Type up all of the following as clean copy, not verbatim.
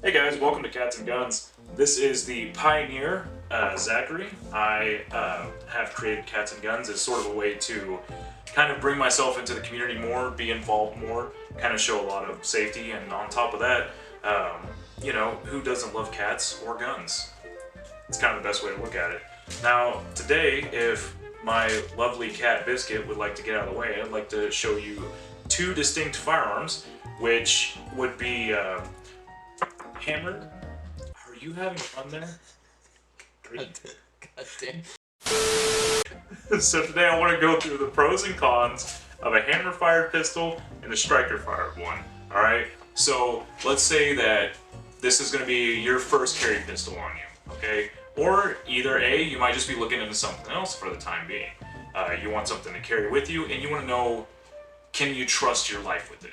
Hey guys, welcome to Cats and Guns. This is the pioneer, Zachary. I have created Cats and Guns as sort of a way to kind of bring myself into the community more, be involved more, kind of show a lot of safety, and on top of that, who doesn't love cats or guns? It's kind of the best way to look at it. Now, today, if my lovely cat Biscuit would like to get out of the way, I'd like to show you two distinct firearms, which would be hammered. Are you having fun there? God damn. So today I want to go through the pros and cons of a hammer-fired pistol and a striker-fired one. All right. So let's say that this is going to be your first carry pistol on you. Okay. Or either A, you might just be looking into something else for the time being. You want something to carry with you, and you want to know, can you trust your life with it?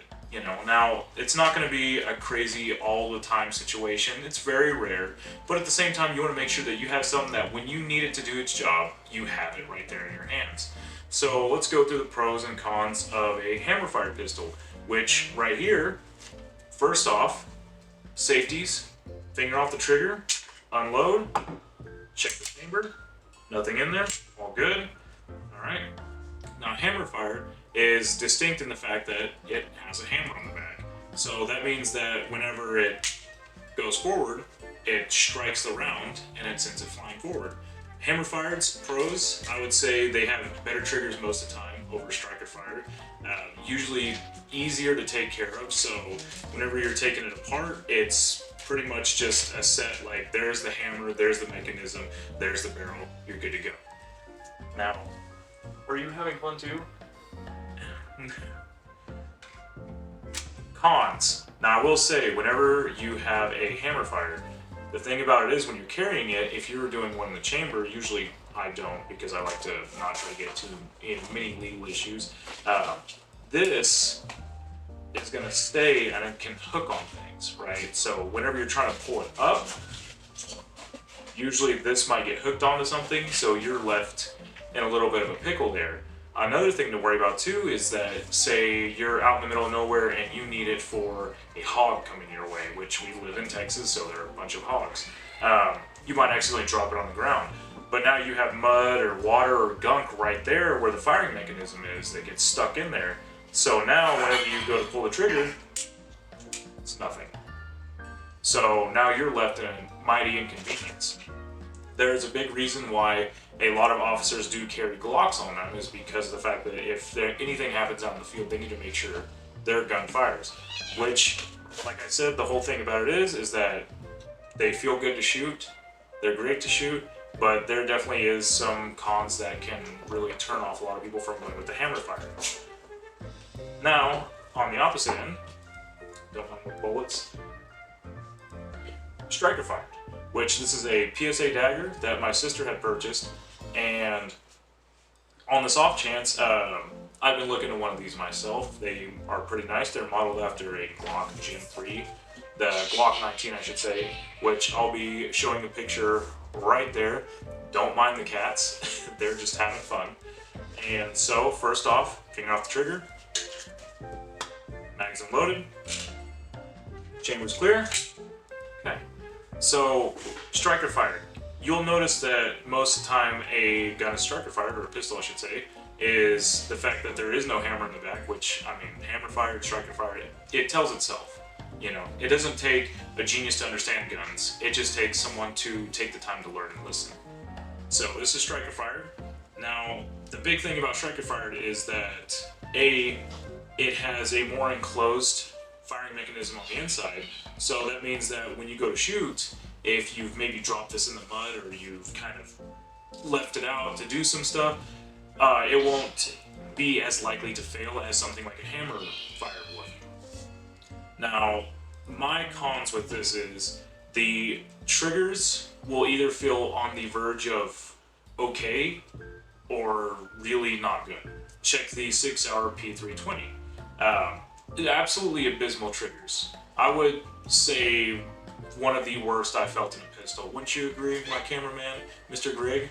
Now it's not going to be a crazy all the time situation. It's very rare, but at the same time, you want to make sure that you have something that when you need it to do its job, you have it right there in your hands. So let's go through the pros and cons of a hammer-fired pistol, which right here, first off, safeties, finger off the trigger, unload, check the chamber, nothing in there, all good. All right. Now hammer-fired is distinct in the fact that it has a hammer on the back. So that means that whenever it goes forward, it strikes the round and it sends it flying forward. Hammer fired's pros, I would say they have better triggers most of the time over striker fired. Usually easier to take care of, so whenever you're taking it apart, it's pretty much just a set, like there's the hammer, there's the mechanism, there's the barrel, you're good to go. Now, are you having fun too? Cons. Now I will say, whenever you have a hammer fired, the thing about it is when you're carrying it, if you're doing one in the chamber, usually I don't because I like to not try to get too in many legal issues. This is going to stay and it can hook on things, right? So whenever you're trying to pull it up, usually this might get hooked onto something, so you're left in a little bit of a pickle there. Another thing to worry about too is that, say you're out in the middle of nowhere and you need it for a hog coming your way, which we live in Texas, so there are a bunch of hogs. You might accidentally drop it on the ground, but now you have mud or water or gunk right there where the firing mechanism is that gets stuck in there. So now whenever you go to pull the trigger, it's nothing. So now you're left in a mighty inconvenience. There's a big reason why a lot of officers do carry Glocks on them is because of the fact that if anything happens out in the field, they need to make sure their gun fires. Which, like I said, the whole thing about it is that they feel good to shoot, they're great to shoot, but there definitely is some cons that can really turn off a lot of people from going with the hammer fire. Now, on the opposite end, don't mind with bullets, striker fired, which this is a PSA dagger that my sister had purchased, and on this off chance, I've been looking at one of these myself. They are pretty nice. They're modeled after a Glock Gen 3, the Glock 19 I should say, which I'll be showing a picture right there. Don't mind the cats, they're just having fun. And so, first off, finger off the trigger, magazine loaded, chamber's clear. Okay. So, striker fired. You'll notice that most of the time a gun is striker fired, or a pistol I should say, is the fact that there is no hammer in the back, which, I mean, hammer fired, striker fired, it tells itself. It doesn't take a genius to understand guns, it just takes someone to take the time to learn and listen. So, this is striker fired. Now, the big thing about striker fired is that, A, it has a more enclosed firing mechanism on the inside, so that means that when you go to shoot, if you've maybe dropped this in the mud or you've kind of left it out to do some stuff, it won't be as likely to fail as something like a hammer fire would. Now, my cons with this is the triggers will either feel on the verge of okay or really not good. Check the 6-hour P320. Absolutely abysmal triggers. I would say one of the worst I felt in a pistol. Wouldn't you agree, my cameraman, Mr. Greg?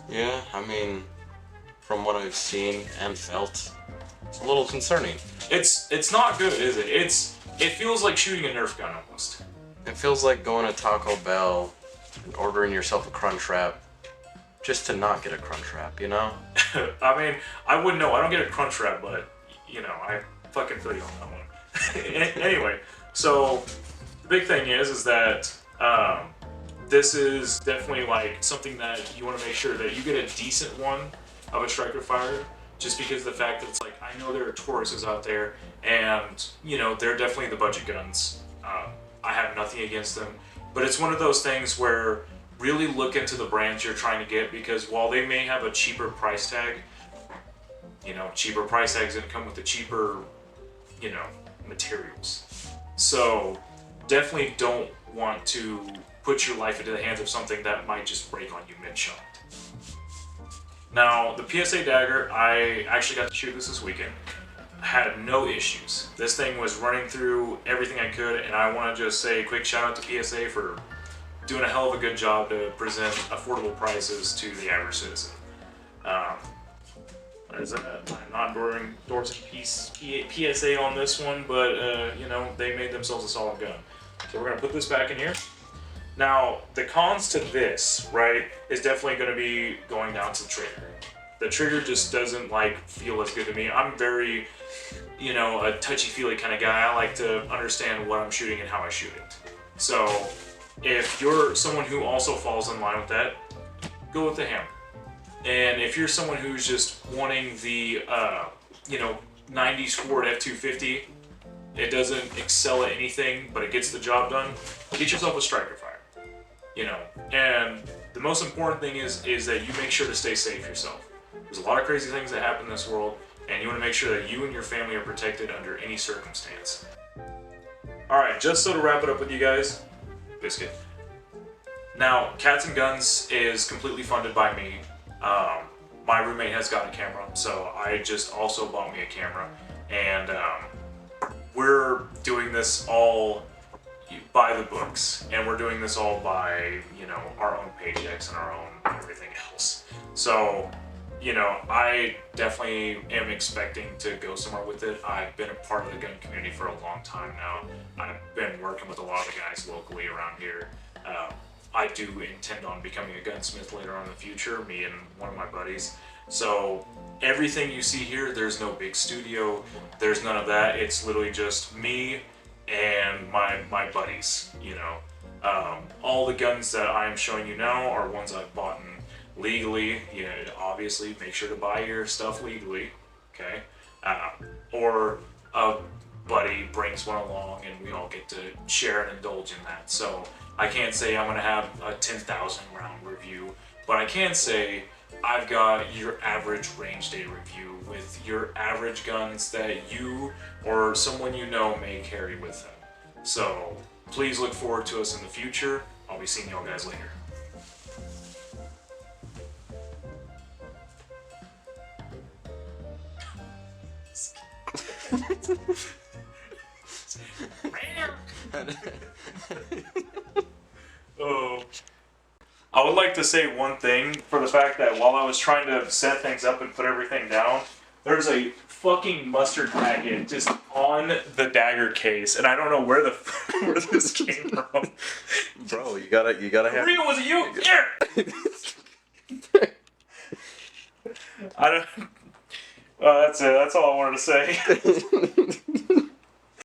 Yeah, I mean, from what I've seen and felt, it's a little concerning. It's not good, is it? It feels like shooting a Nerf gun almost. It feels like going to Taco Bell and ordering yourself a Crunchwrap just to not get a Crunchwrap, you know? I mean, I wouldn't know. I don't get a Crunchwrap, but you know, I fucking feel you on that one. Anyway, so the big thing is that this is definitely like something that you want to make sure that you get a decent one of a striker fire, just because of the fact that it's like I know there are Tauruses out there, and you know they're definitely the budget guns. I have nothing against them, but it's one of those things where really look into the brands you're trying to get, because while they may have a cheaper price tag, you know, cheaper price tags gonna come with the cheaper, you know, materials. So definitely don't want to put your life into the hands of something that might just break on you mid-shot. Now, the PSA dagger, I actually got to shoot this weekend. Had no issues. This thing was running through everything I could, and I want to just say a quick shout out to PSA for doing a hell of a good job to present affordable prices to the average citizen. There's I'm not endorsing PSA on this one, but you know, they made themselves a solid gun. So we're gonna put this back in here. Now, the cons to this, right, is definitely gonna be going down to the trigger. The trigger just doesn't like feel as good to me. I'm very, you know, a touchy-feely kind of guy. I like to understand what I'm shooting and how I shoot it. So if you're someone who also falls in line with that, go with the hammer. And if you're someone who's just wanting the, you know, 90s Ford F250, it doesn't excel at anything, but it gets the job done, get yourself a striker fire. You know, and the most important thing is that you make sure to stay safe yourself. There's a lot of crazy things that happen in this world, and you want to make sure that you and your family are protected under any circumstance. Alright, just so to wrap it up with you guys, Biscuit. Now, Cats and Guns is completely funded by me. My roommate has got a camera, so I just also bought me a camera, and we're doing this all by the books, and we're doing this all by, you know, our own paychecks and our own everything else. So, you know, I definitely am expecting to go somewhere with it. I've been a part of the gun community for a long time now. I've been working with a lot of the guys locally around here. I do intend on becoming a gunsmith later on in the future, me and one of my buddies. So everything you see here, there's no big studio, there's none of that. It's literally just me and my buddies, you know. All the guns that I'm showing you now are ones I've bought legally. You know, obviously make sure to buy your stuff legally, okay? Or a buddy brings one along and we all get to share and indulge in that. So I can't say I'm gonna have a 10,000 round review, but I can say I've got your average range day review with your average guns that you or someone you know may carry with them. So please look forward to us in the future. I'll be seeing y'all guys later. Oh. I would like to say one thing for the fact that while I was trying to set things up and put everything down, there's a fucking mustard packet just on the dagger case, and I don't know where where this came from. Bro, you gotta have. Rio, was it you? Here. I don't. Well, that's it. That's all I wanted to say.